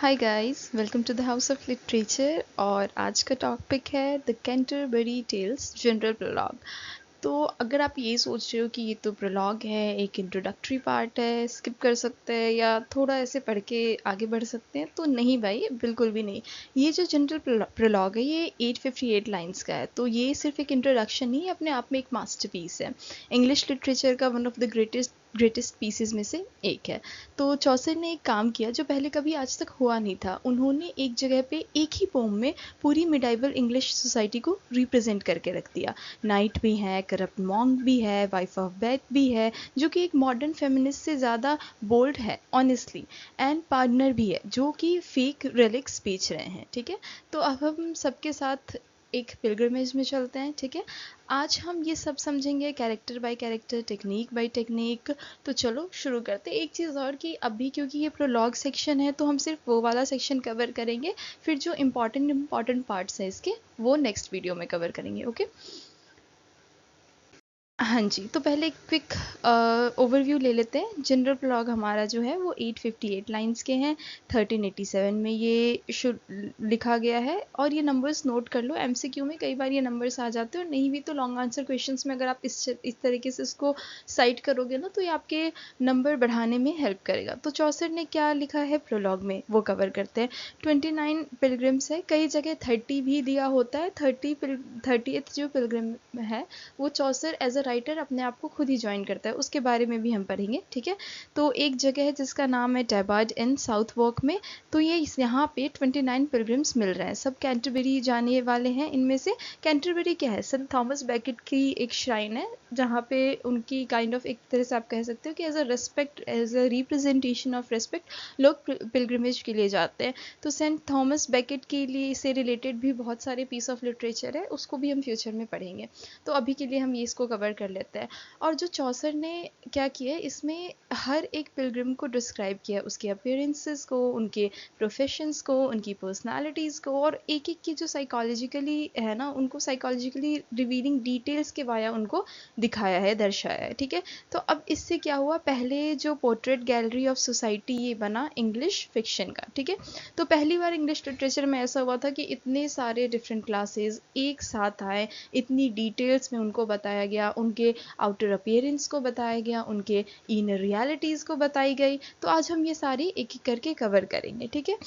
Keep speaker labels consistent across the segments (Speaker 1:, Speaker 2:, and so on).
Speaker 1: Hi guys, welcome to the house of literature. और आज का टॉपिक है the Canterbury Tales general prologue. तो अगर आप ये सोच रहे हो कि ये तो प्रोलॉग है, एक इंट्रोडक्टरी पार्ट है, स्किप कर सकते हैं या थोड़ा ऐसे पढ़ के आगे बढ़ सकते हैं, तो नहीं भाई, बिल्कुल भी नहीं। ये जो जनरल प्रोलॉग है ये 858 लाइंस का है, तो ये सिर्फ एक इंट्रोडक्शन नहीं है, अपने आप में एक मास्टरपीस है। इंग्लिश लिटरेचर का one of the greatest pieces में से एक है। तो चौसर ने एक काम किया जो पहले कभी आज तक हुआ नहीं था। उन्होंने एक जगह पे एक ही पोम में पूरी मिडाइवल इंग्लिश सोसाइटी को रिप्रेजेंट करके रख दिया। नाइट भी है, करप्ट मॉन्क भी है, वाइफ ऑफ बेथ भी है जो कि एक मॉडर्न फेमिनिस्ट से ज़्यादा बोल्ड है ऑनेस्टली, एंड पार्टनर भी है जो कि फेक रिलिक्स बेच रहे हैं। ठीक है, तो अब हम सबके साथ एक पिलग्रिमेज में चलते हैं। ठीक है, आज हम ये सब समझेंगे character bye character, technique by technique. तो चलो शुरू करते हैं। एक चीज़ और कि अभी क्योंकि ये प्रोलॉग सेक्शन है तो हम सिर्फ वो वाला सेक्शन कवर करेंगे, फिर जो इम्पॉर्टेंट पार्ट्स हैं इसके वो नेक्स्ट वीडियो में कवर करेंगे। ओके, हाँ जी, तो पहले एक क्विक ओवरव्यू ले लेते हैं। जनरल प्रोलॉग हमारा जो है वो 858 लाइंस के हैं। 1387 में ये लिखा गया है, और ये नंबर्स नोट कर लो। एमसीक्यू में कई बार ये नंबर्स आ जाते हैं, और नहीं भी तो लॉन्ग आंसर क्वेश्चंस में अगर आप इस तरीके से इसको साइट करोगे ना, तो ये आपके नंबर बढ़ाने में हेल्प करेगा। तो चौसर ने क्या लिखा है प्रोलॉग में वो कवर करते हैं। 29 पिलग्रिम्स है, कई जगह 30 भी दिया होता है। 30th जो पिलग्रिम है वो चौसर एज अ राइटर अपने आप को खुद ही ज्वाइन करता है, उसके बारे में भी हम पढ़ेंगे। ठीक है, तो एक जगह है जिसका नाम है टेबार्ड इन साउथ वॉक में। तो ये यहाँ पे 29 पिलग्रिम्स मिल रहे हैं, सब कैंटरबरी जाने वाले हैं। इनमें से कैंटरबरी क्या है, सेंट थॉमस बैकेट की एक श्राइन है जहाँ पे उनकी काइंड ऑफ एक तरह से आप कह सकते हो कि as a respect, as a representation of respect लोग पिलग्रिमेज के लिए जाते हैं। तो सेंट थॉमस बैकेट के लिए से रिलेटेड भी बहुत सारे पीस ऑफ लिटरेचर है, उसको भी हम फ्यूचर में पढ़ेंगे। तो अभी के लिए हम ये इसको कवर कर लेते हैं। और जो चौसर ने क्या किया है, इसमें हर एक पिलग्रिम को डिस्क्राइब किया, उसके अपीयरेंसेस को, उनके प्रोफेशंस को, उनकी पर्सनालिटीज़ को, और एक एक की जो साइकोलॉजिकली है ना, उनको साइकोलॉजिकली रिवीलिंग डिटेल्स के वाया उनको दिखाया है, दर्शाया है। ठीक है, तो अब इससे क्या हुआ, पहले जो पोर्ट्रेट गैलरी ऑफ सोसाइटी ये बना इंग्लिश फिक्शन का। ठीक है, तो पहली बार इंग्लिश लिटरेचर में ऐसा हुआ था कि इतने सारे डिफरेंट क्लासेस एक साथ आए, इतनी डिटेल्स में उनको बताया गया, उनके आउटर अपीयरेंस को बताया गया, उनके इनर रियलिटीज़ को बताई गई। तो आज हम ये सारी एक एक करके कवर करेंगे। ठीक है,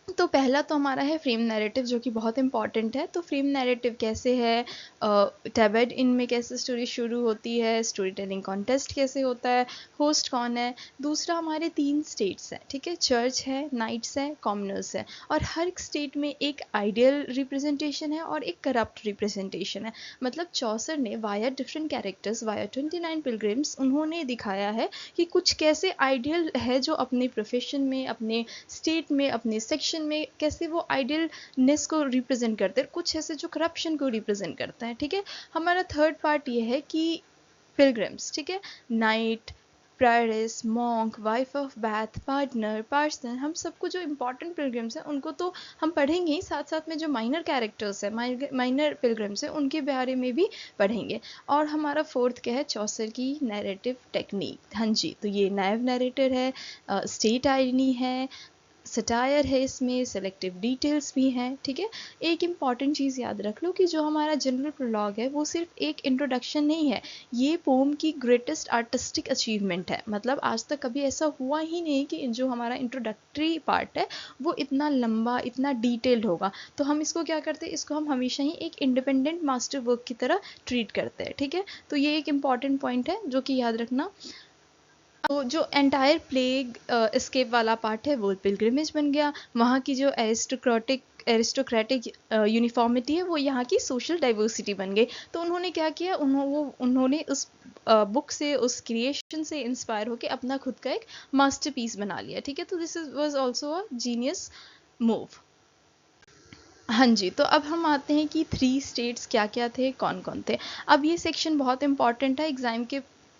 Speaker 1: तो पहला तो हमारा है फ्रेम नैरेटिव, जो कि बहुत इंपॉर्टेंट है। तो फ्रेम नैरेटिव कैसे है, टेबेड इन में कैसे स्टोरी शुरू होती है, स्टोरी टेलिंग कॉन्टेस्ट कैसे होता है, होस्ट कौन है। दूसरा हमारे 3 स्टेट्स हैं। ठीक है, चर्च है, नाइट्स है, कॉमनर्स है, और हर एक स्टेट में एक आइडियल रिप्रेजेंटेशन है और एक करप्ट रिप्रेजेंटेशन है। मतलब चौसर ने via different characters, via 29 pilgrims, उन्होंने दिखाया है कि कुछ कैसे आइडियल है जो अपने प्रोफेशन में, अपने स्टेट में, अपने सेक्शन में कैसे वो आइडियलनेस को रिप्रेजेंट करते हैं, कुछ ऐसे जो करप्शन को रिप्रेजेंट करते हैं। ठीक है, हमारा थर्ड पार्ट ये है कि पिलग्रिम्स, ठीक है, knight, prioress, monk, wife of Bath, partner, parson, हम सबको जो इंपॉर्टेंट पिलग्रिम्स हैं उनको तो हम पढ़ेंगे ही, साथ साथ में जो माइनर कैरेक्टर्स हैं, माइनर पिलग्रिम्स हैं, उनके बारे में भी पढ़ेंगे। और हमारा फोर्थ क्या है, चौसर की नैरेटिव टेक्निक। हाँ जी, तो ये नैव नैरेटर है, स्टेट आइरनी है, सटायर है, इसमें सेलेक्टिव डिटेल्स भी हैं। ठीक है, एक इम्पॉर्टेंट चीज़ याद रख लो कि जो हमारा जनरल प्रोलॉग है वो सिर्फ एक इंट्रोडक्शन नहीं है, ये पोम की ग्रेटेस्ट आर्टिस्टिक अचीवमेंट है। मतलब आज तक कभी ऐसा हुआ ही नहीं कि जो हमारा इंट्रोडक्टरी पार्ट है वो इतना लंबा, इतना डिटेल्ड होगा। तो हम इसको क्या करते हैं, इसको हम हमेशा ही एक इंडिपेंडेंट मास्टर वर्क की तरह ट्रीट करते हैं। ठीक है, तो ये एक इम्पॉर्टेंट पॉइंट है जो कि याद रखना। तो जो एंटायर प्लेग एस्केप वाला पार्ट है वो पिलग्रिमेज बन गया। वहाँ की जो एरिस्टोक्रेटिक यूनिफॉर्मिटी है वो यहाँ की सोशल डाइवर्सिटी बन गई। तो उन्होंने क्या किया, उन्होंने उस बुक से, उस क्रिएशन से इंस्पायर होकर अपना खुद का एक मास्टरपीस बना लिया। ठीक है, तो this was also a genius move. हाँ जी, तो अब हम आते हैं कि 3 स्टेट्स क्या क्या थे, कौन कौन थे। अब ये सेक्शन बहुत इंपॉर्टेंट है,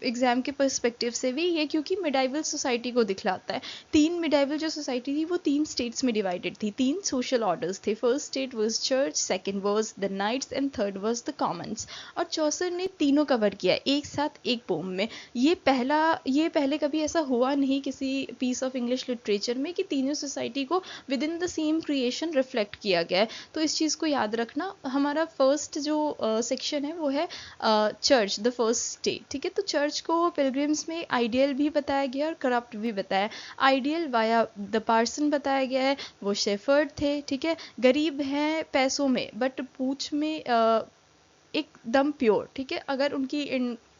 Speaker 1: एग्जाम के पर्सपेक्टिव से भी ये, क्योंकि मिडाइवल सोसाइटी को दिखलाता है। तीन मिडाइवल जो सोसाइटी थी वो 3 स्टेट्स में डिवाइडेड थी, 3 सोशल ऑर्डर्स थे। First state was church, second was the knights and third was the commons. और चौसर ने तीनों कवर किया एक साथ एक पोम में। ये पहले कभी ऐसा हुआ नहीं किसी पीस ऑफ इंग्लिश लिटरेचर में कि तीनों सोसाइटी को with in the same creation reflect किया गया है। तो इस चीज़ को याद रखना। हमारा फर्स्ट जो सेक्शन है वो है चर्च, द फर्स्ट स्टेट। ठीक है, तो चर्च को पिलग्रिम्स में आइडियल भी बताया गया और करप्ट भी बताया। आइडियल वाया द पार्सन बताया गया है, वो शेफर्ड थे। ठीक है, गरीब हैं पैसों में बट पूछ में एकदम प्योर। ठीक है, अगर उनकी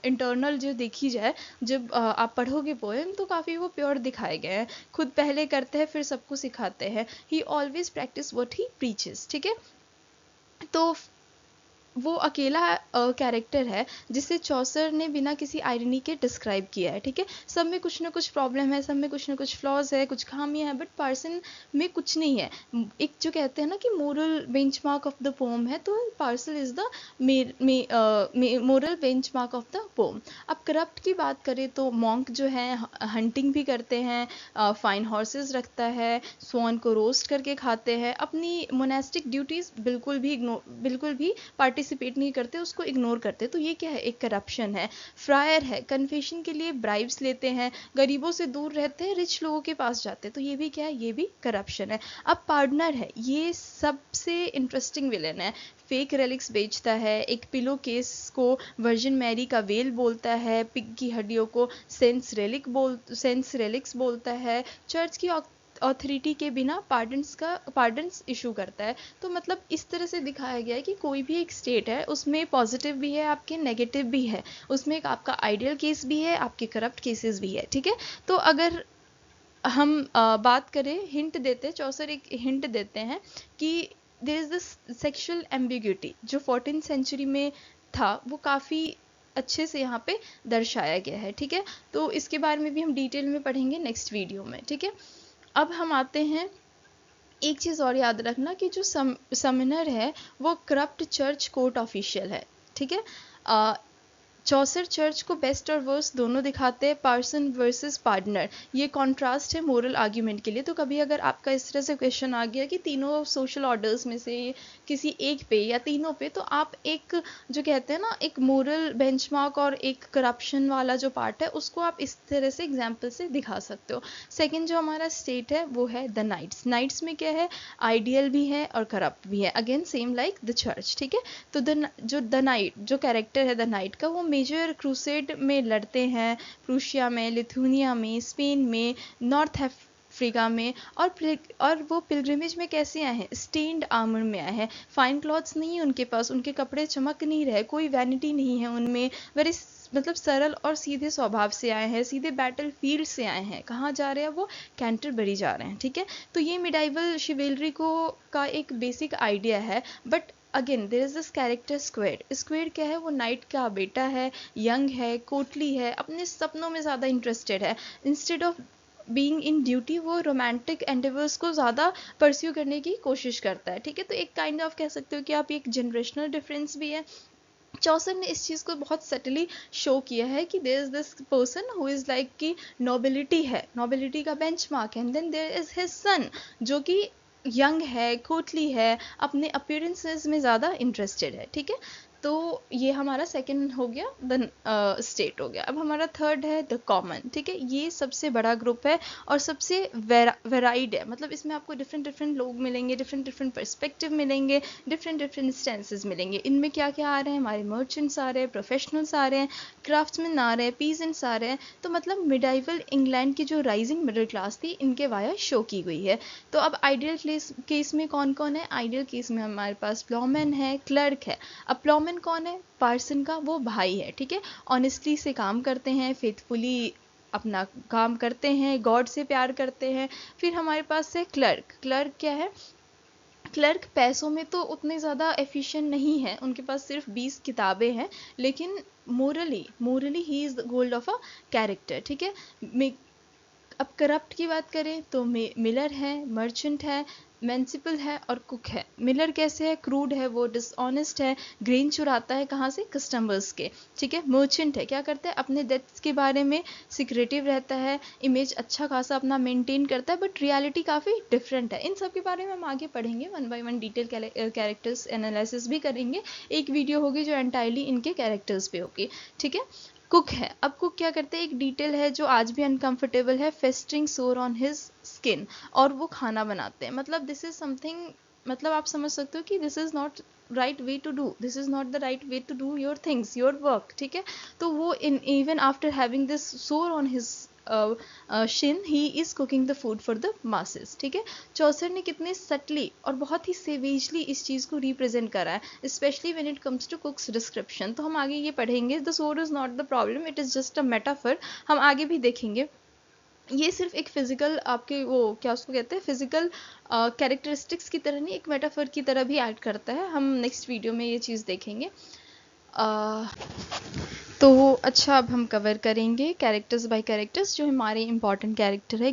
Speaker 1: इंटरनल जो देखी जाए, जब आप पढ़ोगे पोएम तो काफ़ी वो प्योर दिखाए गए हैं। खुद पहले करते हैं फिर सबको सिखाते हैं। ही always practice what he preaches. ठीक है, तो वो अकेला कैरेक्टर है जिसे चौसर ने बिना किसी आयरनी के डिस्क्राइब किया है। ठीक है, सब में कुछ ना कुछ प्रॉब्लम है, सब में कुछ ना कुछ फ्लॉज है, कुछ खामियां हैं, बट पार्सन में कुछ नहीं है। एक जो कहते हैं ना कि moral benchmark of the pome है, तो parcel is the moral benchmark of the pome. अब करप्ट की बात करें तो मॉन्क जो है हंटिंग भी करते हैं, फाइन हॉर्सेस रखता है, स्वॉन को रोस्ट करके खाते हैं, अपनी मोनेस्टिक ड्यूटीज बिल्कुल भी पार्टिसिपेट नहीं करते, उसको इग्नोर करते। तो ये क्या है, एक करप्शन है। फ्रायर है, कन्फेशन के लिए ब्राइब्स लेते हैं, गरीबों से दूर रहते हैं, रिच लोगों के पास जाते हैं। तो ये भी क्या है, ये भी करप्शन है। अब पार्टनर है, ये सबसे इंटरेस्टिंग विलेन है। फेक रेलिक्स बेचता है, एक पिलो केस को वर्जिन मैरी का वेल बोलता है, पिग की हड्डियों को सेंस रेलिक्स बोलता है, चर्च की ऑथोरिटी के बिना पार्डन्स इशू करता है। तो मतलब इस तरह से दिखाया गया है कि कोई भी एक स्टेट है उसमें पॉजिटिव भी है, आपके नेगेटिव भी है, उसमें एक आपका आइडियल केस भी है, आपके करप्ट केसेस भी है। ठीक है, तो अगर हम बात करें, हिंट देते, चौसर एक हिंट देते हैं कि there is this sexual ambiguity जो 14th सेंचुरी में था, वो काफ़ी अच्छे से यहाँ पे दर्शाया गया है। ठीक है, तो इसके बारे में भी हम डिटेल में पढ़ेंगे नेक्स्ट वीडियो में। ठीक है, अब हम आते हैं, एक चीज़ और याद रखना कि जो समनर है वो करप्ट चर्च कोर्ट ऑफिशियल है। ठीक है, चौसर चर्च को बेस्ट और वर्स्ट दोनों दिखाते हैं, पार्सन वर्सेस पार्टनर। ये कॉन्ट्रास्ट है मोरल आर्ग्यूमेंट के लिए। तो कभी अगर आपका इस तरह से क्वेश्चन आ गया कि तीनों सोशल ऑर्डर्स में से किसी एक पे या तीनों पे, तो आप एक जो कहते हैं ना एक मोरल बेंचमार्क और एक करप्शन वाला जो पार्ट है उसको आप इस तरह से एग्जाम्पल से दिखा सकते हो। सेकेंड जो हमारा स्टेट है वो है द नाइट्स। नाइट्स में क्या है, आइडियल भी है और करप्ट भी है, again same like the church. ठीक है, तो द नाइट जो कैरेक्टर है द नाइट का, वो मेजर क्रूसेड में लड़ते हैं, प्रूशिया में, लिथुनिया में, स्पेन में, नॉर्थ अफ्रीका में। और वो पिलग्रिमेज में कैसे आए हैं, स्टेन्ड आर्मर में आए हैं। फाइन क्लॉथ्स नहीं है उनके पास, उनके कपड़े चमक नहीं रहे, कोई वैनिटी नहीं है उनमें, वेरी मतलब सरल और सीधे स्वभाव से आए हैं, सीधे बैटल फील्ड से आए हैं। कहाँ जा रहे हैं वो, कैंटरबरी जा रहे हैं। ठीक है, तो ये मिडाइवल शिवेलरी को का एक बेसिक आइडिया है। But again there is this character squire क्या है, वो नाइट का बेटा है, यंग है, कोटली है, अपने सपनों में ज़्यादा इंटरेस्टेड है। Instead of being in duty वो रोमांटिक एंडेवर्स को ज़्यादा परस्यू करने की कोशिश करता है। ठीक है, तो एक काइंड ऑफ कह सकते हो कि आप एक जनरेशनल डिफरेंस भी है। चौसर ने इस चीज़ को बहुत सटली शो किया है कि there is this person who is like कि नोबिलिटी है, नोबिलिटी का बेंचमार्क है, and then there is his son जो कि यंग है, कोटली है, अपने अपीयरेंसेस में ज़्यादा इंटरेस्टेड है। ठीक है, तो ये हमारा सेकंड हो गया, द स्टेट हो गया। अब हमारा थर्ड है द कॉमन। ठीक है, ये सबसे बड़ा ग्रुप है और सबसे वेराइड है, मतलब इसमें आपको डिफरेंट लोग मिलेंगे, डिफरेंट पर्सपेक्टिव मिलेंगे, डिफरेंट स्टेंसेस मिलेंगे। इनमें क्या क्या आ रहे हैं, हमारे मर्चेंट्स आ रहे हैं, प्रोफेशनल्स आ रहे हैं, क्राफ्ट्समैन आ रहे हैं, पीजेंट्स आ रहे हैं। तो मतलब मिडाइवल इंग्लैंड की जो राइजिंग मिडिल क्लास थी, इनके वाया शो की गई है। तो अब आइडियल केस में कौन कौन है, आइडियल केस में हमारे पास प्लॉमैन है, क्लर्क है। अब प्लॉमैन कौन है, पार्सन का वो भाई है। ठीक है, ऑनेस्टली से काम करते हैं, फेथफुली अपना काम करते हैं, गॉड से प्यार करते हैं। फिर हमारे पास है क्लर्क क्या है, क्लर्क पैसों में तो उतने ज़्यादा एफिशिएंट नहीं है, उनके पास सिर्फ 20 किताबें हैं, लेकिन morally he is the gold of a character. ठीक है, अब करप्ट की बात करें तो मिलर है, मर्चेंट है, म्युनिसिपल है और कुक है। मिलर कैसे है? क्रूड है, वो डिसऑनेस्ट है, ग्रेन चुराता है कहाँ से? कस्टमर्स के। ठीक है। मर्चेंट है, क्या करता है? अपने डेट्स के बारे में सिक्रेटिव रहता है, इमेज अच्छा खासा अपना मेंटेन करता है, बट रियलिटी काफ़ी डिफरेंट है। इन सब के बारे में हम आगे पढ़ेंगे, 1 बाय 1 डिटेल कैरेक्टर्स एनालिसिस भी करेंगे। एक वीडियो होगी जो एंटायरली इनके कैरेक्टर्स पे होगी। ठीक है। कुक है। अब कुक क्या करते हैं? एक डिटेल है जो आज भी अनकंफर्टेबल है, फेस्टिंग सोर ऑन हिज स्किन, और वो खाना बनाते हैं। मतलब दिस इज समथिंग, मतलब आप समझ सकते हो कि this is not right way to do, this is not the right way to do your things, your work. ठीक है। तो वो इन even after having this sore on his shin, he is cooking the food for the masses. ठीक है। चौसर ने कितने subtly और बहुत ही सेवेजली इस चीज़ को रिप्रेजेंट करा है, specially when it comes to cooks description. तो हम आगे ये पढ़ेंगे, the sore is not the problem, it is just a metaphor. हम आगे भी देखेंगे। ये सिर्फ एक फिजिकल आपके वो क्या उसको कहते हैं, फिजिकल कैरेक्टरिस्टिक्स की तरह नहीं, एक मेटाफर की तरह भी एक्ट करता है। हम नेक्स्ट वीडियो में ये चीज़ देखेंगे। तो अच्छा, अब हम कवर करेंगे कैरेक्टर्स बाय कैरेक्टर्स, जो हमारे इंपॉर्टेंट कैरेक्टर है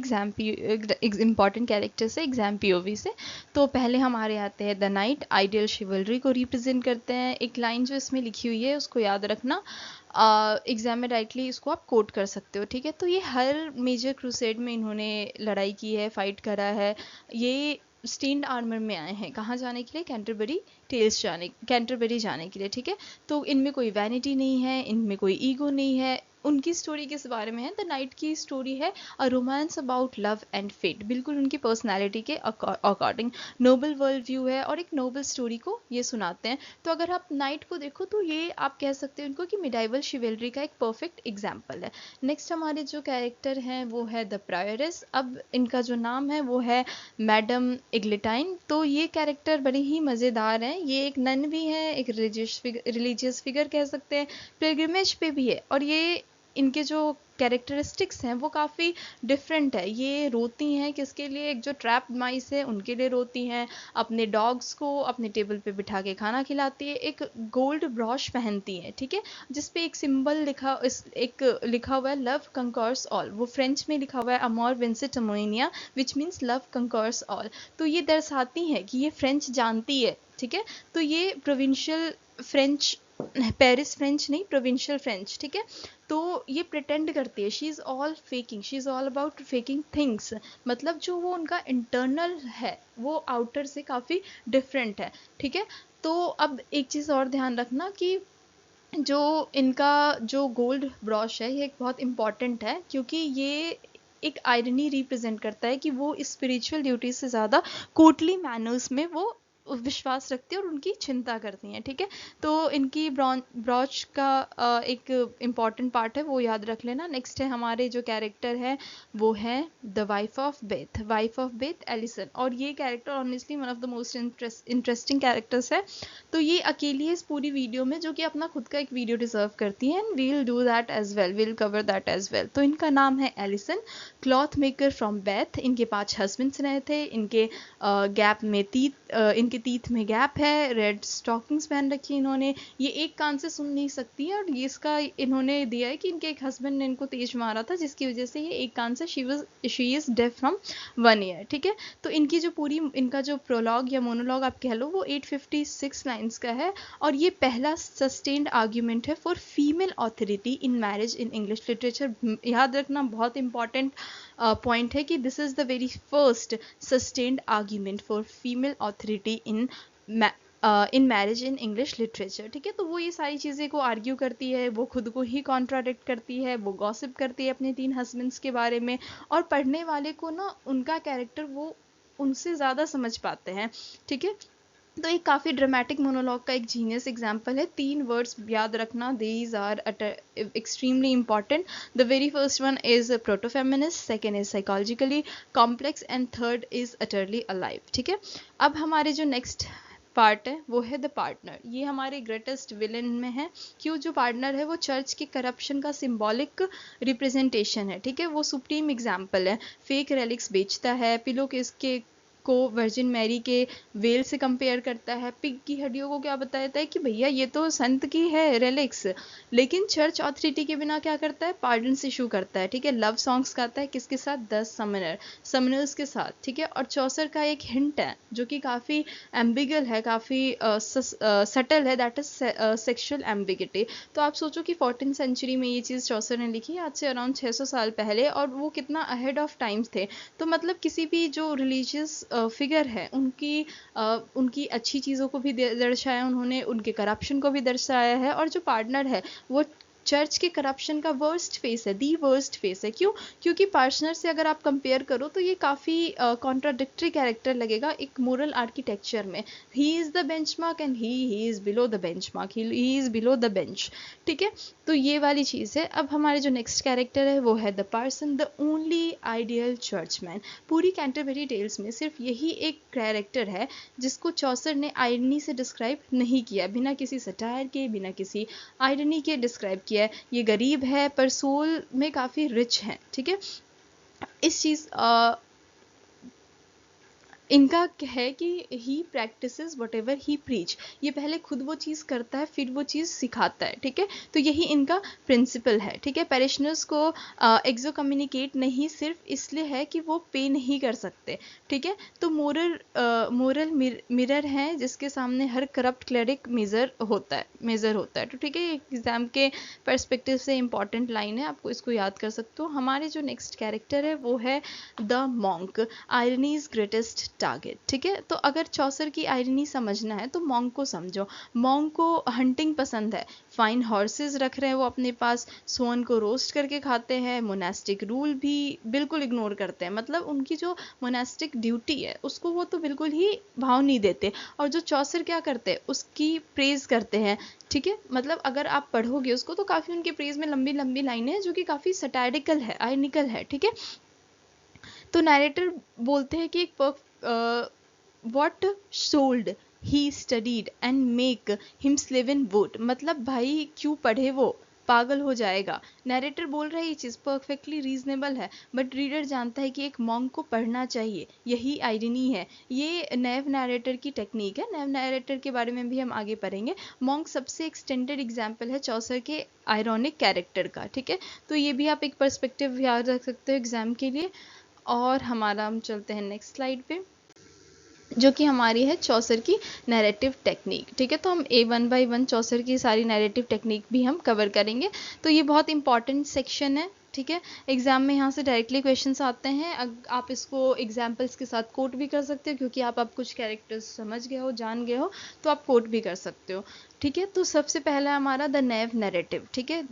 Speaker 1: इंपॉर्टेंट कैरेक्टर्स है एग्जाम पीओवी से। तो पहले हमारे आते हैं द नाइट, आइडियल शिवलरी को रिप्रेजेंट करते हैं। एक लाइन जो इसमें लिखी हुई है उसको याद रखना, एग्जाम में डायरेक्टली इसको आप कोट कर सकते हो। ठीक है। तो ये हर मेजर क्रूसेड में इन्होंने लड़ाई की है, फाइट करा है। ये स्टीन्ड आर्मर में आए हैं, कहाँ जाने के लिए? कैंटरबरी जाने के लिए। ठीक है। तो इनमें कोई वैनिटी नहीं है, इनमें कोई ईगो नहीं है। उनकी स्टोरी किस बारे में है? द नाइट की स्टोरी है a romance about love and fate, बिल्कुल उनकी पर्सनैलिटी के अकॉर्डिंग। नोबल वर्ल्ड व्यू है और एक नोबल स्टोरी को ये सुनाते हैं। तो अगर आप नाइट को देखो तो ये आप कह सकते हो इनको कि मिडाइवल शिवेलरी का एक परफेक्ट एग्जाम्पल है। नेक्स्ट हमारे जो कैरेक्टर हैं वो है द प्रायरेस। अब इनका जो नाम है वो है मैडम इग्लिटाइन। तो ये कैरेक्टर बड़े ही मज़ेदार हैं। ये एक नन भी है, एक रिलीजियस फिगर कह सकते हैं, पिलग्रिमेज पे भी है, और ये इनके जो कैरेक्टरिस्टिक्स हैं वो काफ़ी डिफरेंट है। ये रोती हैं किसके लिए? एक जो ट्रैप माइस है उनके लिए रोती हैं, अपने डॉग्स को अपने टेबल पे बिठा के खाना खिलाती है, एक गोल्ड ब्रॉश पहनती है। ठीक है। जिसपे एक सिंबल लिखा हुआ है लव कंकर्स ऑल, वो फ्रेंच में लिखा हुआ है अमोर विंसेट अमोनिया, which means love conquers all. तो ये दर्शाती है कि ये फ्रेंच जानती है। ठीक है। तो ये प्रोविंशियल फ्रेंच, पेरिस फ्रेंच नहीं, प्रोविंशियल फ्रेंच। ठीक है। तो ये प्रिटेंड करती है, she is all faking, she is all about faking things. मतलब जो वो उनका इंटरनल है वो आउटर से काफ़ी डिफरेंट है। ठीक है। तो अब एक चीज़ और ध्यान रखना कि जो इनका जो गोल्ड ब्रॉश है ये एक बहुत इम्पॉर्टेंट है, क्योंकि ये एक आयरनी रिप्रेजेंट करता है कि वो स्पिरिचुअल ड्यूटी से ज़्यादा कोर्टली मैनर्स में वो विश्वास रखती है और उनकी चिंता करती हैं। ठीक है। तो इनकी ब्रॉच का एक इम्पॉर्टेंट पार्ट है, वो याद रख लेना। नेक्स्ट है हमारे जो कैरेक्टर है वो है the wife of Bath Alison, और ये character honestly one of the most interesting characters है। तो ये अकेली है इस पूरी वीडियो में, जो कि अपना खुद का एक वीडियो डिजर्व करती है, and we will do that as well, we will cover that as well. तो इनका नाम है Alison, cloth maker from Bath. इनके 5 हस्बैंड्स रहे थे। इनके गैप में इनके टीथ में गैप है, रेड स्टॉकिंग्स पहन रखी है इन्होंने, ये एक कान से सुन नहीं सकती है, और ये इसका इन्होंने दिया है कि इनके एक हस्बैंड ने इनको तेज मारा था, जिसकी वजह से ये एक कान से she is deaf from 1 year. ठीक है। तो इनका जो प्रोलॉग या मोनोलॉग आप कह लो वो 856 लाइन्स का है, और ये पहला सस्टेन्ड आर्ग्यूमेंट है for female authority in marriage in English literature. याद रखना, बहुत इंपॉर्टेंट पॉइंट है कि this is the very first sustained argument for female authority in marriage in English literature. ठीक है। तो वो ये सारी चीज़ें को आर्ग्यू करती है, वो खुद को ही कॉन्ट्राडिक्ट करती है, वो गॉसिप करती है अपने 3 हस्बैंड्स के बारे में, और पढ़ने वाले को ना उनका कैरेक्टर वो उनसे ज़्यादा समझ पाते हैं। ठीक है। तो एक काफ़ी ड्रामेटिक मोनोलॉग का एक जीनियस एग्जाम्पल है। 3 वर्ड्स याद रखना, these are extremely important. The very first one is protofeminist, second is psychologically complex, and third is utterly alive. ठीक है। अब हमारे जो नेक्स्ट पार्ट है वो है द पार्टनर। ये हमारे ग्रेटेस्ट विलन में है। क्यों? जो पार्टनर है वो चर्च के करप्शन का सिंबॉलिक रिप्रेजेंटेशन है। ठीक है। वो सुप्रीम एग्जाम्पल है। फेक रेलिक्स बेचता है, पिलो केस के को वर्जिन मैरी के वेल से कंपेयर करता है, पिग की हड्डियों को क्या बताता है कि भैया ये तो संत की है रेलिक्स, लेकिन चर्च ऑथोरिटी के बिना क्या करता है, पार्डन इशू करता है, ठीक है। लव सॉन्ग्स गाता है किसके साथ, 10 समनर्स के साथ, ठीक है। और चौसर का एक हिंट है जो कि काफ़ी एम्बिगल है, काफ़ी सटल है, दैट इज सेक्शुअल एम्बिगिटी। तो आप सोचो कि 14th सेंचुरी में ये चीज़ चौसर ने लिखी, आज से अराउंड 600 साल पहले, और वो कितना अहेड ऑफ टाइम्स थे। तो मतलब किसी भी जो रिलीजियस फिगर है उनकी अच्छी चीज़ों को भी दर्शाया उन्होंने, उनके करप्शन को भी दर्शाया है, और जो पार्टनर है वो चर्च के करप्शन का वर्स्ट फेस है, दी वर्स्ट फेस है। क्यों? क्योंकि पार्टनर से अगर आप कंपेयर करो तो ये काफ़ी कॉन्ट्राडिक्टरी कैरेक्टर लगेगा एक मोरल आर्किटेक्चर में। ही is the benchmark and he is below the benchmark, he is below the bench, ठीक है। तो ये वाली चीज़ है। अब हमारे जो नेक्स्ट कैरेक्टर है वो है the person, the only ideal churchman. पूरी कैंटरबरी टेल्स में सिर्फ यही एक कैरेक्टर है जिसको चौसर ने आयरनी से डिस्क्राइब नहीं किया, बिना किसी सटायर के, बिना किसी आयरनी के डिस्क्राइब किया है। ये गरीब है पर सोल में काफ़ी रिच है, ठीक है। इस चीज़ इनका है कि he practises whatever he preach, ये पहले खुद वो चीज़ करता है फिर वो चीज़ सिखाता है, ठीक है। तो यही इनका प्रिंसिपल है, ठीक है। पैरिशनर्स को एक्सो कम्युनिकेट नहीं सिर्फ इसलिए है कि वो पे नहीं कर सकते, ठीक है। तो मोरल मिरर हैं जिसके सामने हर करप्ट क्लेरिक मेजर होता है। तो ठीक है, एग्जाम के पर्सपेक्टिव से इंपॉर्टेंट लाइन है, आपको इसको याद कर सकते हो। हमारे जो नेक्स्ट कैरेक्टर है वो है द मॉन्क, आयरनीज ग्रेटेस्ट टारगेट, ठीक है। तो अगर चौसर की आयरनी समझना है तो मॉन्क को समझो। मॉन्क को हंटिंग पसंद है, फाइन हॉर्सेस रख रहे हैं वो अपने पास, सोन को रोस्ट करके खाते हैं, मोनास्टिक रूल भी बिल्कुल इग्नोर करते हैं, मतलब उनकी जो मोनास्टिक ड्यूटी है उसको वो तो बिल्कुल ही भाव नहीं देते। और जो चौसर क्या करते हैं उसकी प्रेज करते हैं, ठीक है। मतलब अगर आप पढ़ोगे उसको तो काफ़ी उनके प्रेज में लंबी लंबी लाइनें हैं जो कि काफ़ी सटायरिकल है, आयरनिकल है, ठीक है। तो नैरेटर बोलते हैं कि एक what sold he studied and make him slave in wood, मतलब भाई क्यों पढ़े, वो पागल हो जाएगा। नैरेटर बोल रहा है ये चीज़ परफेक्टली रीजनेबल है, बट रीडर जानता है कि एक मॉन्क को पढ़ना चाहिए, यही आयरनी है। ये नैव नैरेटर की टेक्निक है, नैव नैरेटर के बारे में भी हम आगे पढ़ेंगे। मॉन्क सबसे एक्सटेंडेड एग्जाम्पल है चौसर के आयरॉनिक कैरेक्टर का, ठीक है। तो ये भी आप एक पर्सपेक्टिव याद रख सकते हो एग्जाम के लिए। और हमारा हम चलते हैं नेक्स्ट स्लाइड पे, जो कि हमारी है चौसर की नैरेटिव टेक्निक, ठीक है। तो हम वन बाय वन चौसर की सारी नैरेटिव टेक्निक भी हम कवर करेंगे। तो ये बहुत इंपॉर्टेंट सेक्शन है, ठीक है। एग्जाम में यहाँ से डायरेक्टली क्वेश्चंस आते हैं, आप इसको एग्जाम्पल्स के साथ कोट भी कर सकते हो, क्योंकि आप कुछ कैरेक्टर्स समझ गए हो, जान गए हो, तो आप कोट भी कर सकते हो, ठीक है। तो सबसे पहला है हमारा द नैव नैरेटिव, ठीक है।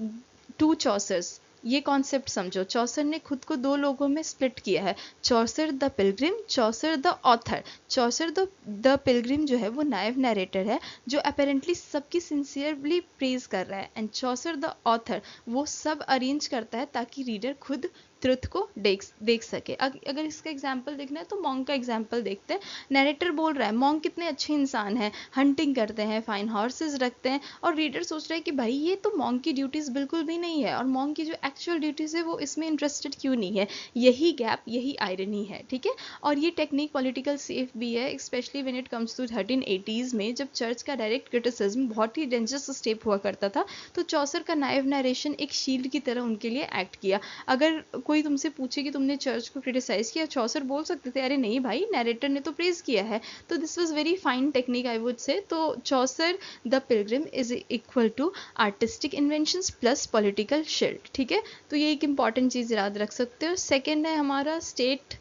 Speaker 1: टू चौसर्स, ये कॉन्सेप्ट समझो। चौसर ने खुद को दो लोगों में स्प्लिट किया है, Chaucer the pilgrim, Chaucer the author. Chaucer the pilgrim जो है वो नायव नैरेटर है जो अपेरेंटली सबकी सिंसियरली प्रेज कर रहा है, एंड चौसर द ऑथर वो सब अरेंज करता है ताकि रीडर खुद ट्रुथ को देख सके। अगर इसका एग्जाम्पल देखना है तो मॉन्क का एग्जाम्पल देखते हैं। नैरेटर बोल रहा है मॉन्क कितने अच्छे इंसान हैं, हंटिंग करते हैं, फाइन हॉर्सेस रखते हैं, और रीडर सोच रहा है कि भाई ये तो मॉन्क की ड्यूटीज बिल्कुल भी नहीं है, और मॉन्क की जो एक्चुअल ड्यूटीज है वो इसमें इंटरेस्टेड क्यों नहीं है। यही गैप, यही आयरनी है, ठीक है। और ये टेक्निक पॉलिटिकल सेफ भी है, specially when it comes to 1380s में, जब चर्च का डायरेक्ट क्रिटिसिज्म बहुत ही डेंजरस स्टेप हुआ करता था, तो चौसर का नाइव नरेशन एक शील्ड की तरह उनके लिए एक्ट किया। अगर कोई तुमसे पूछे कि तुमने चर्च को क्रिटिसाइज किया, चौसर बोल सकते थे अरे नहीं भाई, नैरेटर ने तो प्रेज किया है। तो this was very fine technique I would say. तो Chaucer the pilgrim is equal to artistic inventions plus political shield, ठीक है। तो ये एक इंपॉर्टेंट चीज याद रख सकते हो। सेकेंड है हमारा स्टेट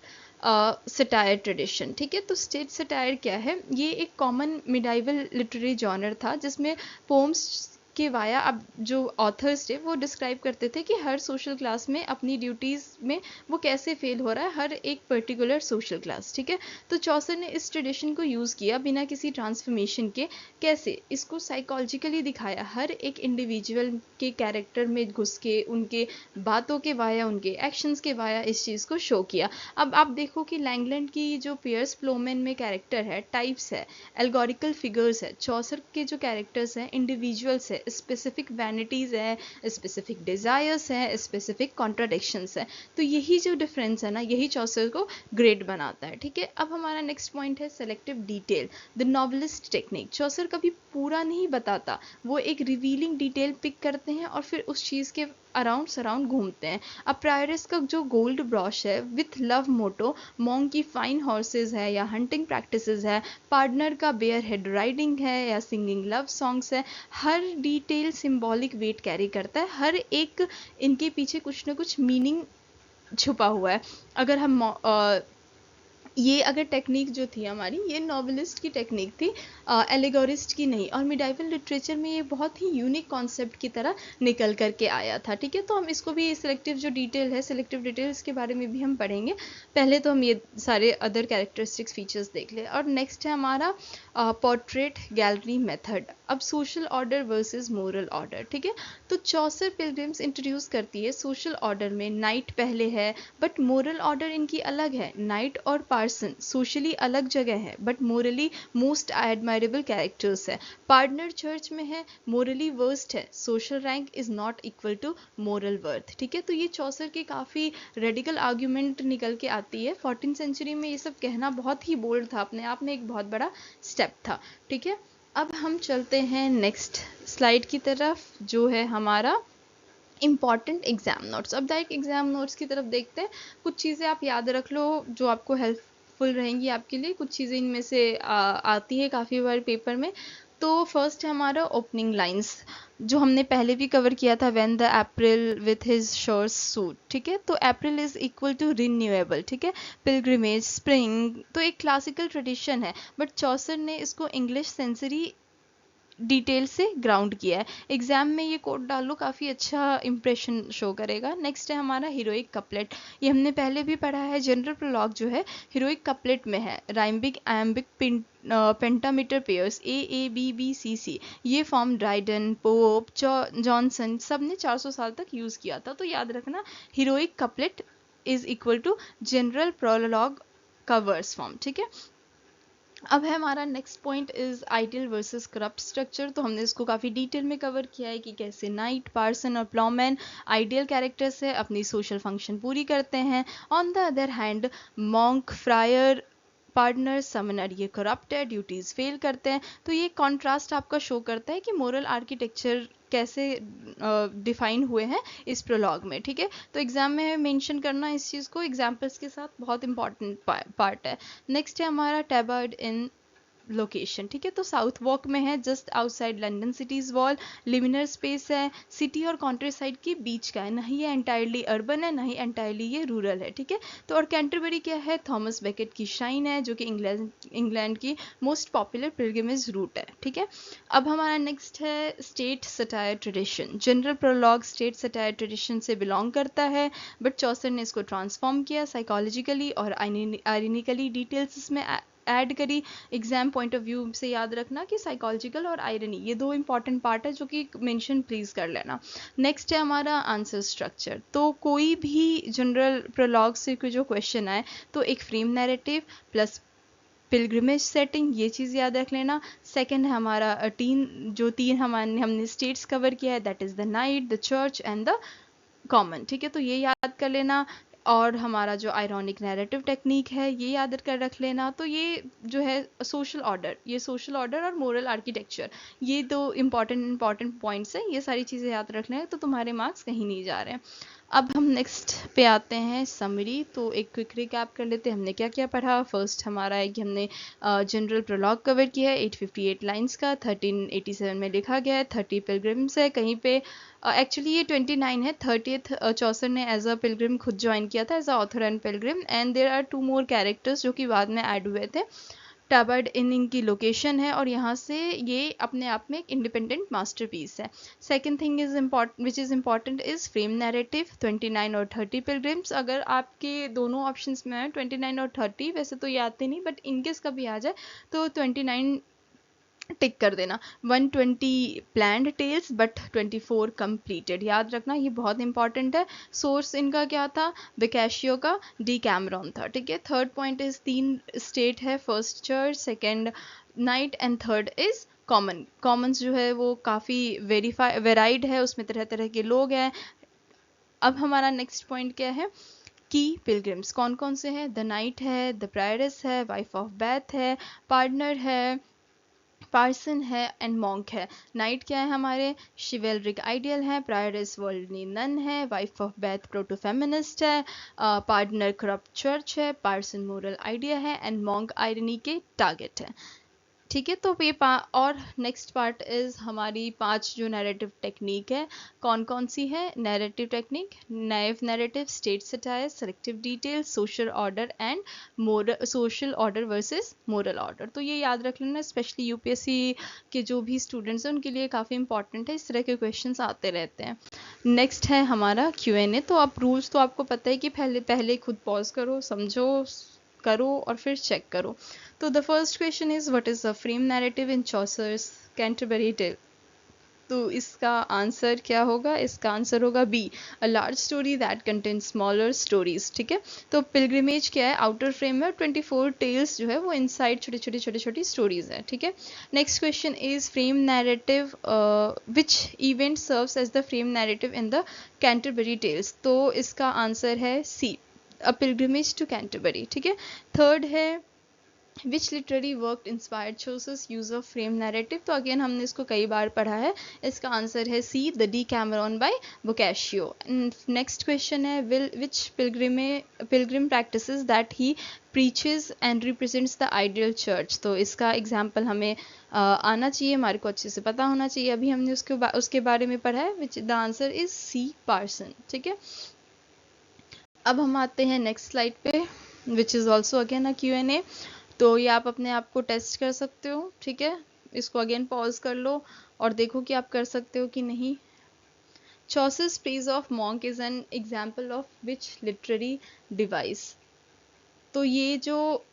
Speaker 1: सटायर ट्रेडिशन, ठीक है। तो स्टेट सटायर क्या है, ये एक कॉमन मिडाइवल लिटरेरी जॉनर था जिसमें पोम्स के वाया अब जो ऑथर्स थे वो डिस्क्राइब करते थे कि हर सोशल क्लास में अपनी ड्यूटीज़ में वो कैसे फेल हो रहा है, हर एक पर्टिकुलर सोशल क्लास, ठीक है। तो चौसर ने इस ट्रेडिशन को यूज़ किया बिना किसी ट्रांसफॉर्मेशन के, कैसे इसको साइकोलॉजिकली दिखाया, हर एक इंडिविजुअल के कैरेक्टर में घुस के उनके बातों के वाया, उनके एक्शंस के वाया इस चीज़ को शो किया। अब आप देखो कि लैंगलैंड की जो पियर्स प्लोमेन में कैरेक्टर है, टाइप्स है, एल्गोरिकल फिगर्स है, चौसर के जो कैरेक्टर्स हैं इंडिविजुअल्स है, है, स्पेसिफिक वैनिटीज़ हैं, स्पेसिफिक डिज़ायर्स हैं, स्पेसिफिक कॉन्ट्राडिक्शंस हैं। तो यही जो डिफरेंस है ना, यही चौसर को ग्रेट बनाता है। ठीक है, अब हमारा नेक्स्ट पॉइंट है selective detail, the novelist technique. Chaucer कभी पूरा नहीं बताता, वो एक रिवीलिंग डिटेल पिक करते हैं और फिर उस चीज़ के अराउंड सराउंड घूमते हैं। अब प्रायरिस का जो गोल्ड ब्रॉश है विथ लव मोटो, मॉन्ग की फाइन हॉर्सेस है या हंटिंग प्रैक्टिसेस है, पार्टनर का बेयर हेड राइडिंग है या सिंगिंग लव सॉन्ग्स है, हर डिटेल सिंबॉलिक वेट कैरी करता है, हर एक इनके पीछे कुछ ना कुछ मीनिंग छुपा हुआ है। अगर हम ये अगर टेक्निक जो थी हमारी, ये नॉवलिस्ट की टेक्निक थी, एलिगोरिस्ट की नहीं, और मिडाइवल लिटरेचर में ये बहुत ही यूनिक कॉन्सेप्ट की तरह निकल करके आया था। ठीक है, तो हम इसको भी सिलेक्टिव जो डिटेल है, सिलेक्टिव डिटेल्स के बारे में भी हम पढ़ेंगे। पहले तो हम ये सारे अदर कैरेक्टरिस्टिक्स फीचर्स देख ले। और नेक्स्ट है हमारा पोर्ट्रेट गैलरी मेथड। अब social order versus moral order. ठीक है, तो चौसर पिलग्रिम्स इंट्रोड्यूस करती है सोशल ऑर्डर में नाइट पहले है, बट मोरल ऑर्डर इनकी अलग है। नाइट और पार्सन सोशली अलग जगह है, but morally most admirable characters है। पार्टनर चर्च में है, मोरली वर्स्ट है। Social rank is not equal to moral worth. ठीक है, तो ये चौसर की काफ़ी रेडिकल आर्ग्यूमेंट निकल के आती है। 14th सेंचुरी में ये सब कहना बहुत ही बोल्ड था, अपने आप में एक बहुत बड़ा स्टेप था। ठीक है, अब हम चलते हैं नेक्स्ट स्लाइड की तरफ, जो है हमारा इम्पॉर्टेंट एग्जाम नोट्स। अब डायरेक्ट एग्जाम नोट्स की तरफ देखते हैं। कुछ चीज़ें आप याद रख लो जो आपको हेल्पफुल रहेंगी आपके लिए, कुछ चीज़ें इनमें से आती है काफ़ी बार पेपर में। तो फर्स्ट है हमारा ओपनिंग लाइंस, जो हमने पहले भी कवर किया था, when the April with his showers soote. ठीक है, तो April is equal to renewable. ठीक है, पिलग्रिमेज, स्प्रिंग तो एक क्लासिकल ट्रेडिशन है, बट चौसर ने इसको इंग्लिश सेंसरी डिटेल से ग्राउंड किया है। एग्जाम में ये कोड डाल लो, काफ़ी अच्छा इंप्रेशन शो करेगा। नेक्स्ट है हमारा हीरोइक कपलेट, ये हमने पहले भी पढ़ा है। जनरल प्रोलॉग जो है हीरोइक कपलेट में है। राइम्बिक एम्बिक पेंटामीटर पेयर्स AABBCC, ये फॉर्म ड्राइडन, पोप, जॉनसन सब ने 400 साल तक यूज़ किया था। तो याद रखना heroic couplet is equal to general prologue का वर्स फॉर्म। ठीक है, अब है हमारा next point is ideal versus corrupt structure. तो हमने इसको काफ़ी डिटेल में कवर किया है कि कैसे नाइट, पार्सन और प्लॉमैन आइडियल कैरेक्टर्स है, अपनी सोशल फंक्शन पूरी करते हैं। On the other hand monk, fryer, partner, Sumner ये करप्ट है, ड्यूटीज़ फेल करते हैं। तो ये कॉन्ट्रास्ट आपका शो करता है कि मोरल आर्किटेक्चर कैसे डिफाइन हुए हैं इस प्रोलॉग में। ठीक है, तो एग्जाम में मेंशन करना इस चीज़ को एग्जाम्पल्स के साथ बहुत इंपॉर्टेंट पार्ट है। नेक्स्ट है हमारा टैबर्ड इन लोकेशन। ठीक है, तो साउथ वॉक में है, just outside London city's wall. Liminal space है, सिटी और कॉन्ट्री साइड के बीच का है, ना ही ये एंटायरली अर्बन है ना ही एंटायरली ये रूरल है। ठीक है, तो और कैंटरबरी क्या है, थॉमस बेकेट की शाइन है, जो कि इंग्लैंड की मोस्ट पॉपुलर पिलग्रिमेज रूट है। ठीक है, अब हमारा नेक्स्ट है state satire tradition. General prologue state satire tradition से बिलोंग करता है, बट चौसर ने इसको ट्रांसफॉर्म किया साइकोलॉजिकली और आयरनिकली डिटेल्स इसमें ऐड करी। एग्जाम पॉइंट ऑफ व्यू से याद रखना कि साइकोलॉजिकल और आयरनी ये दो इंपॉर्टेंट पार्ट है, जो कि मेंशन प्लीज कर लेना। नेक्स्ट है हमारा आंसर स्ट्रक्चर। तो कोई भी जनरल प्रोलॉग से कोई जो क्वेश्चन आए, तो एक frame narrative plus pilgrimage setting, ये चीज़ याद रख लेना। सेकंड है हमारा तीन हमने स्टेट्स कवर किया है, that is the night, the church and the common. ठीक है, तो ये याद कर लेना। और हमारा जो आयरॉनिक नैरेटिव टेक्निक है ये याद कर रख लेना। तो ये जो है सोशल ऑर्डर, ये सोशल ऑर्डर और मोरल आर्किटेक्चर, ये दो इंपॉर्टेंट पॉइंट्स हैं। ये सारी चीज़ें याद रख लें तो तुम्हारे मार्क्स कहीं नहीं जा रहे हैं। अब हम नेक्स्ट पे आते हैं समरी। तो एक क्विक रिकैप कर लेते हैं हमने क्या क्या पढ़ा। फर्स्ट हमारा है कि हमने जनरल प्रोलॉग कवर किया है 858 लाइंस का, 1387 में लिखा गया है, 30 पिलग्रिम्स है। कहीं पे एक्चुअली ये 29 है, 30th चौसर ने एज अ पिलग्रिम खुद ज्वाइन किया था as a author and pilgrim, and there are 2 more characters जो कि बाद में ऐड हुए थे। टैबर्ड इन इनकी लोकेशन है और यहाँ से ये अपने आप में एक इंडिपेंडेंट मास्टरपीस है। Second thing is which is important is frame narrative. 29 और 30 पिलग्रिम्स, अगर आपके दोनों ऑप्शंस में है 29 और 30, वैसे तो ये आते नहीं, बट इनकेस कभी आ जाए तो 29 टिक कर देना। 120 प्लान्ड टेल्स बट 24 कंप्लीटेड, याद रखना ये बहुत इंपॉर्टेंट है। सोर्स इनका क्या था, बेकाशियो का डी कैमरॉन था। ठीक है, थर्ड पॉइंट इज 3 स्टेट है, first church, second night and third is Commons जो है वो काफ़ी वेराइड है, उसमें तरह तरह के लोग हैं। अब हमारा नेक्स्ट पॉइंट क्या है कि पिलग्रिम्स कौन कौन से हैं। द नाइट है, द प्रायरेस है, वाइफ ऑफ बैथ है, पार्टनर है, पार्सन है एंड मॉन्क है। नाइट क्या है हमारे, शिवेलरिक आइडियल है, प्रायरेस वर्ल्डली नन है, वाइफ ऑफ बैथ प्रोटो फेमिनिस्ट है, पार्टनर करप्ट चर्च है, पार्सन मोरल आइडिया है एंड मॉन्क आयरनी के टारगेट है। ठीक है, तो ये और नेक्स्ट पार्ट इज हमारी 5 जो नैरेटिव टेक्निक है, कौन कौन सी है। Narrative technique, naive narrative, state satire, selective detail, social order and social order versus moral order. तो ये याद रख लेना, स्पेशली यूपीएससी के जो भी स्टूडेंट्स हैं उनके लिए काफ़ी इंपॉर्टेंट है, इस तरह के क्वेश्चंस आते रहते हैं। नेक्स्ट है हमारा Q&A। तो आप रूल्स तो आपको पता है कि पहले खुद पॉज करो, समझो, करो और फिर चेक करो। तो the first question is what is the frame narrative in Chaucer's Canterbury tale. तो इसका आंसर क्या होगा, इसका आंसर होगा B, a large story that contains smaller stories. ठीक है, तो पिलग्रिमेज क्या है, आउटर फ्रेम है, 24 टेल्स जो है वो इनसाइड छोटी छोटी स्टोरीज है। ठीक है, next question is frame narrative which event serves as the frame narrative in the Canterbury Tales. तो इसका आंसर है C, a pilgrimage to Canterbury. ठीक है, थर्ड है Which literary work inspired Chaucer's use of frame narrative। तो again हमने इसको कई बार पढ़ा है, इसका आंसर है C, the Decameron by Boccaccio। Next question है which pilgrim practices that he preaches and represents the ideal church। तो इसका एग्जाम्पल हमें आना चाहिए, हमारे को अच्छे से पता होना चाहिए, अभी हमने उसके बारे में पढ़ा है, which the answer is C, Parson। ठीक है, अब हम आते हैं नेक्स्ट स्लाइड पे, which is also again a Q&A। तो ये आप अपने आप को टेस्ट कर सकते हो। ठीक है, इसको अगेन पॉज कर लो और देखो कि आप कर सकते हो कि नहीं। Chaucer's praise of monk is an example of which literary device। तो ये जो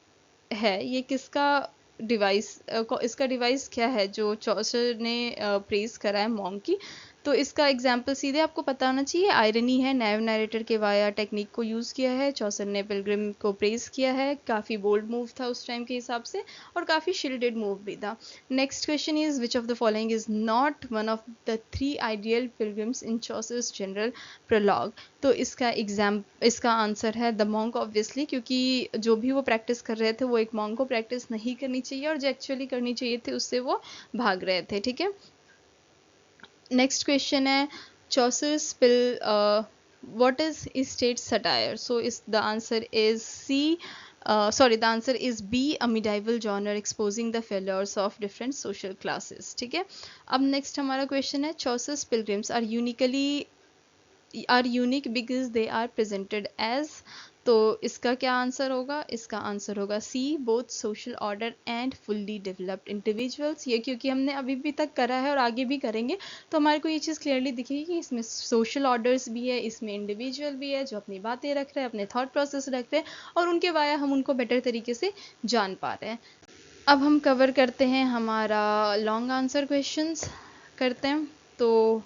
Speaker 1: है ये किसका डिवाइस, इसका डिवाइस क्या है जो चॉसर ने प्रेज करा है मॉन्क की। तो इसका एग्जाम्पल सीधे आपको पता होना चाहिए, आयरनी है, नैव नैरेटर के वाया टेक्निक को यूज़ किया है, चॉसर ने पिलग्रिम को प्रेज किया है, काफ़ी बोल्ड मूव था उस टाइम के हिसाब से और काफ़ी शील्डेड मूव भी था। Next question is which of the following is not one of the 3 ideal pilgrims in Chaucer's general prologue. तो इसका आंसर है द मॉन्क ऑब्वियसली, क्योंकि जो भी वो प्रैक्टिस कर रहे थे वो एक मॉन्क को प्रैक्टिस नहीं करनी चाहिए और जो एक्चुअली करनी चाहिए थी उससे वो भाग रहे थे। ठीक है, नेक्स्ट क्वेश्चन है चॉसर्स what is state satire। so the answer is C, the answer is B, a medieval genre exposing the failures of different social classes। ठीक है, अब नेक्स्ट हमारा क्वेश्चन है Chaucer's pilgrims are unique because they are presented as। तो इसका क्या answer होगा, इसका आंसर होगा C, both social order and fully developed individuals. ये क्योंकि हमने अभी भी तक करा है और आगे भी करेंगे तो हमारे को ये चीज़ क्लियरली दिखेगी कि इसमें सोशल ऑर्डर्स भी है, इसमें इंडिविजुअल भी है जो अपनी बातें रख रहे हैं, अपने थॉट प्रोसेस रख रहे हैं और उनके वाया हम उनको बेटर तरीके से जान पा रहे हैं। अब हम कवर करते हैं हमारा लॉन्ग आंसर क्वेश्चंस करते हैं। तो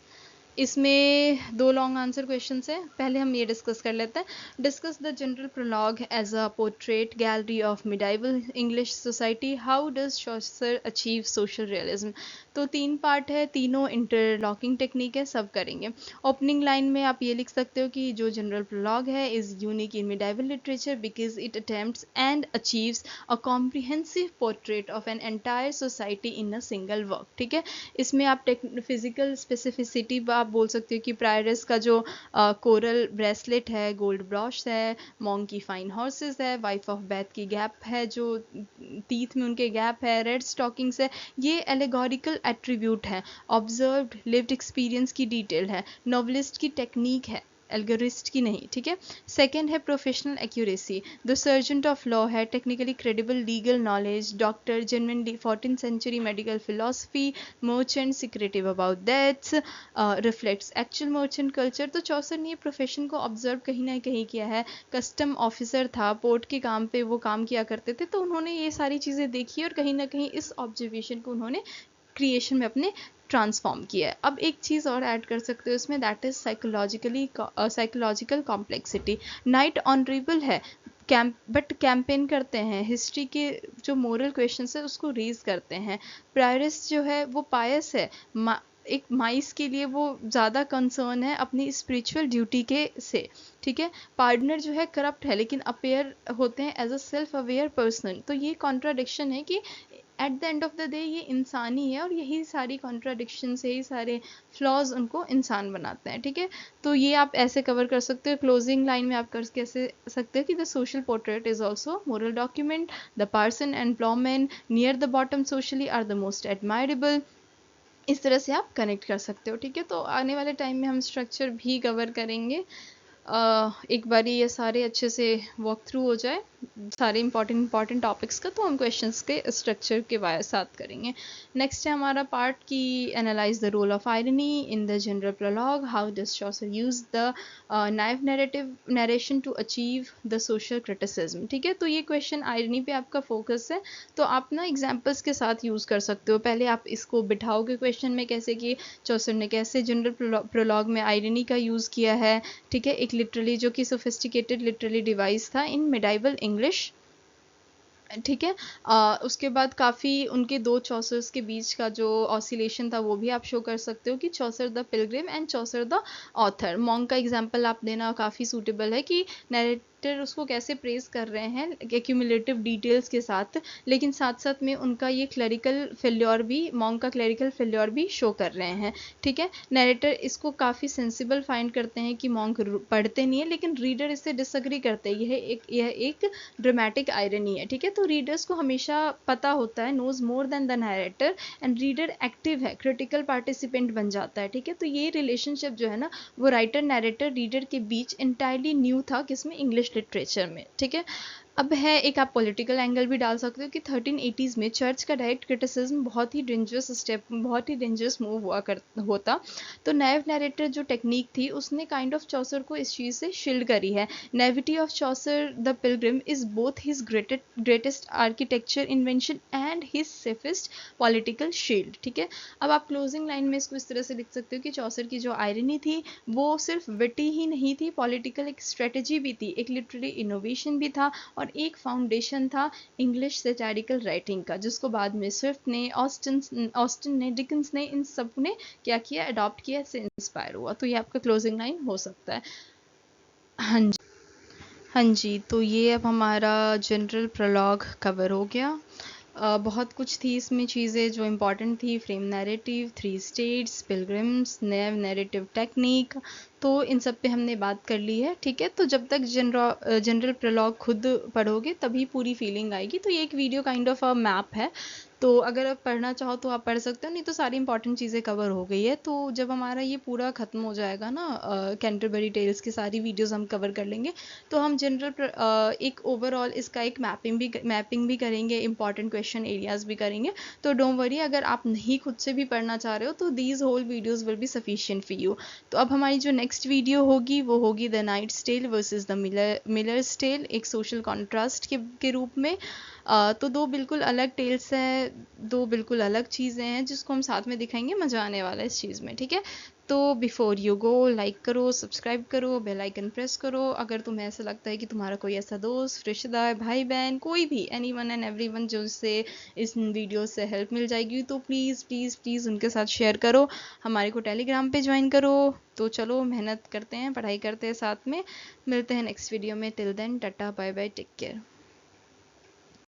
Speaker 1: इसमें 2 लॉन्ग आंसर क्वेश्चंस हैं, पहले हम ये डिस्कस कर लेते हैं। Discuss the general prologue as a portrait gallery of medieval English society, how does Chaucer achieve social realism. तो 3 पार्ट है, तीनों इंटरलॉकिंग टेक्निक है, सब करेंगे। ओपनिंग लाइन में आप ये लिख सकते हो कि जो जनरल प्रोलॉग है is unique in medieval literature because it attempts and achieves a comprehensive portrait of an entire society in a single work. ठीक है, इसमें आप फिजिकल स्पेसिफिसिटी आप बोल सकते हो कि प्रायरस का जो कोरल ब्रेसलेट है, गोल्ड ब्रॉश है, मॉन्क की फाइन हॉर्सेस है, वाइफ ऑफ बैथ की गैप है, जो टीथ में उनके गैप है, रेड स्टॉकिंग्स है, ये एलेगोरिकल एट्रीब्यूट है, ऑब्जर्व्ड लिव्ड एक्सपीरियंस की डिटेल है, नॉवलिस्ट की टेक्निक है, एल्गोरिस्ट की नहीं। ठीक है, सेकेंड है professional accuracy, the sergeant of law है, technically credible legal knowledge, doctor genuinely 14th century medical philosophy, merchant secretive about deaths, reflects actual merchant culture. तो चौसर ने प्रोफेशन को ऑब्जर्व कहीं ना कहीं किया है, कस्टम ऑफिसर था, पोर्ट के काम पे वो काम किया करते थे, तो उन्होंने ये सारी चीज़ें देखी और कहीं ना कहीं इस ऑब्जर्वेशन को उन्होंने क्रिएशन में अपने ट्रांसफॉर्म किया है। अब एक चीज़ और ऐड कर सकते हो इसमें, that is psychological complexity. Night honourable है, कैंपेन करते हैं, हिस्ट्री के जो मोरल क्वेश्चंस है उसको रेज करते हैं। प्रायरिस्ट जो है वो पायस है, एक माइस के लिए वो ज़्यादा कंसर्न है अपनी स्पिरिचुअल ड्यूटी के से, ठीक है। पार्टनर जो है करप्ट है लेकिन अपेयर होते हैं as a self aware person. तो ये कॉन्ट्राडिक्शन है कि at the end of the day ये इंसान ही है, और यही सारी कॉन्ट्राडिक्शन से, यही सारे फ्लॉज उनको इंसान बनाते हैं, ठीक है। तो ये आप ऐसे कवर कर सकते हो। क्लोजिंग लाइन में आप कर कैसे सकते हो कि the social portrait is also moral document, the parson and ploughman near the bottom socially are the most admirable. इस तरह से आप कनेक्ट कर सकते हो, ठीक है। तो आने वाले टाइम में हम स्ट्रक्चर भी कवर करेंगे। एक बारी ये सारे अच्छे से वॉक थ्रू हो जाए सारे इंपॉर्टेंट टॉपिक्स का, तो हम क्वेश्चंस के स्ट्रक्चर के साथ करेंगे। नेक्स्ट है हमारा पार्ट की analyse the role of irony in the general prologue, how does Chaucer use the naive narrative narration to achieve the social criticism, ठीक है। तो ये क्वेश्चन आयरनी पे आपका फोकस है, तो आप ना एग्जाम्पल्स के साथ यूज़ कर सकते हो। पहले आप इसको बिठाओगे क्वेश्चन में कैसे कि चॉसर ने कैसे जनरल प्रोलॉग में आयरनी का यूज़ किया है, ठीक है। एक लिटरली जो कि सोफिस्टिकेटेड लिटरली डिवाइस था इन मिडाइवल इंग्लिश, ठीक है। उसके बाद काफ़ी उनके दो चॉसर्स के बीच का जो ऑसिलेशन था वो भी आप शो कर सकते हो कि Chaucer the Pilgrim and Chaucer the author. Monk का एग्जांपल आप देना काफ़ी सूटेबल है कि नैरेटर उसको कैसे प्रेज कर रहे हैं एक्यूमुलेटिव डिटेल्स के साथ, लेकिन साथ साथ में उनका ये क्लरिकल फेल्योर भी, मॉन्क का क्लरिकल फेल्योर भी शो कर रहे हैं, ठीक है। नैरेटर इसको काफ़ी सेंसिबल फाइंड करते हैं कि मॉन्क पढ़ते नहीं है, लेकिन रीडर इससे डिसएग्री करते हैं। यह एक ड्रामेटिक आयरनी है, ठीक है। तो रीडर्स को हमेशा पता होता है, knows more than the narrator, and reader active है, क्रिटिकल पार्टिसिपेंट बन जाता है, ठीक है। तो ये रिलेशनशिप जो है ना वो राइटर नैरेटर रीडर के बीच इंटायरली न्यू था, किसमें, इंग्लिश लिटरेचर में, ठीक है। अब है एक आप पॉलिटिकल एंगल भी डाल सकते हो कि 1380s में चर्च का डायरेक्ट क्रिटिसिज्म बहुत ही डेंजरस स्टेप, बहुत ही डेंजरस मूव होता। तो नैव नैरेटर जो टेक्निक थी उसने काइंड ऑफ चॉसर को इस चीज़ से शील्ड करी है। Naivety of Chaucer the pilgrim is both his greatest architecture invention and his safest political shield, ठीक है। अब आप क्लोजिंग लाइन में इसको इस तरह से लिख सकते हो कि चॉसर की जो आयरनी थी वो सिर्फ विटी ही नहीं थी, पॉलिटिकल एक स्ट्रेटेजी भी थी, एक लिटरेरी इनोवेशन भी था, और एक फाउंडेशन था इंग्लिश सैटारिकल राइटिंग का, जिसको बाद में स्विफ्ट ने, ऑस्टिन ने, डिकन्स ने, इन सब ने क्या किया, अडॉप्ट किया, इससे इंस्पायर हुआ। तो ये आपका क्लोजिंग लाइन हो सकता है। हाँ जी, हाँ जी। तो ये अब हमारा जनरल प्रोलॉग कवर हो गया। बहुत कुछ थी इसमें चीज़ें जो इम्पॉर्टेंट थी, फ्रेम नैरेटिव, 3 स्टेट्स, पिलग्रिम्स, नैव नैरेटिव टेक्निक, तो इन सब पे हमने बात कर ली है, ठीक है। तो जब तक जनरल प्रोलॉग खुद पढ़ोगे तभी पूरी फीलिंग आएगी। तो ये एक video kind of a map है, तो अगर आप पढ़ना चाहो तो आप पढ़ सकते हो, नहीं तो सारी इंपॉर्टेंट चीज़ें कवर हो गई है। तो जब हमारा ये पूरा ख़त्म हो जाएगा ना, कैंटरबरी टेल्स की सारी वीडियोस हम कवर कर लेंगे, तो हम एक ओवरऑल इसका एक मैपिंग भी करेंगे, इंपॉर्टेंट क्वेश्चन एरियाज भी करेंगे। तो डोंट वरी, अगर आप नहीं खुद से भी पढ़ना चाह रहे हो तो these whole videos will be sufficient for you. तो अब हमारी जो नेक्स्ट वीडियो होगी वो होगी the knight's tale versus the miller's tale, एक सोशल कॉन्ट्रास्ट के रूप में। तो दो बिल्कुल अलग टेल्स हैं, दो बिल्कुल अलग चीज़ें हैं जिसको हम साथ में दिखाएंगे, मज़ा आने वाला है इस चीज़ में, ठीक है। तो बिफोर यू गो, लाइक करो, सब्सक्राइब करो, बेल आइकन प्रेस करो। अगर तुम्हें ऐसा लगता है कि तुम्हारा कोई ऐसा दोस्त, रिश्तेदार, भाई बहन, कोई भी, any one and every one जिससे इस वीडियो से हेल्प मिल जाएगी, तो प्लीज़ प्लीज़ प्लीज़ उनके साथ शेयर करो। हमारे को टेलीग्राम पे ज्वाइन करो। तो चलो मेहनत करते हैं, पढ़ाई करते हैं साथ में। मिलते हैं नेक्स्ट वीडियो में। Till then tata bye bye, take care.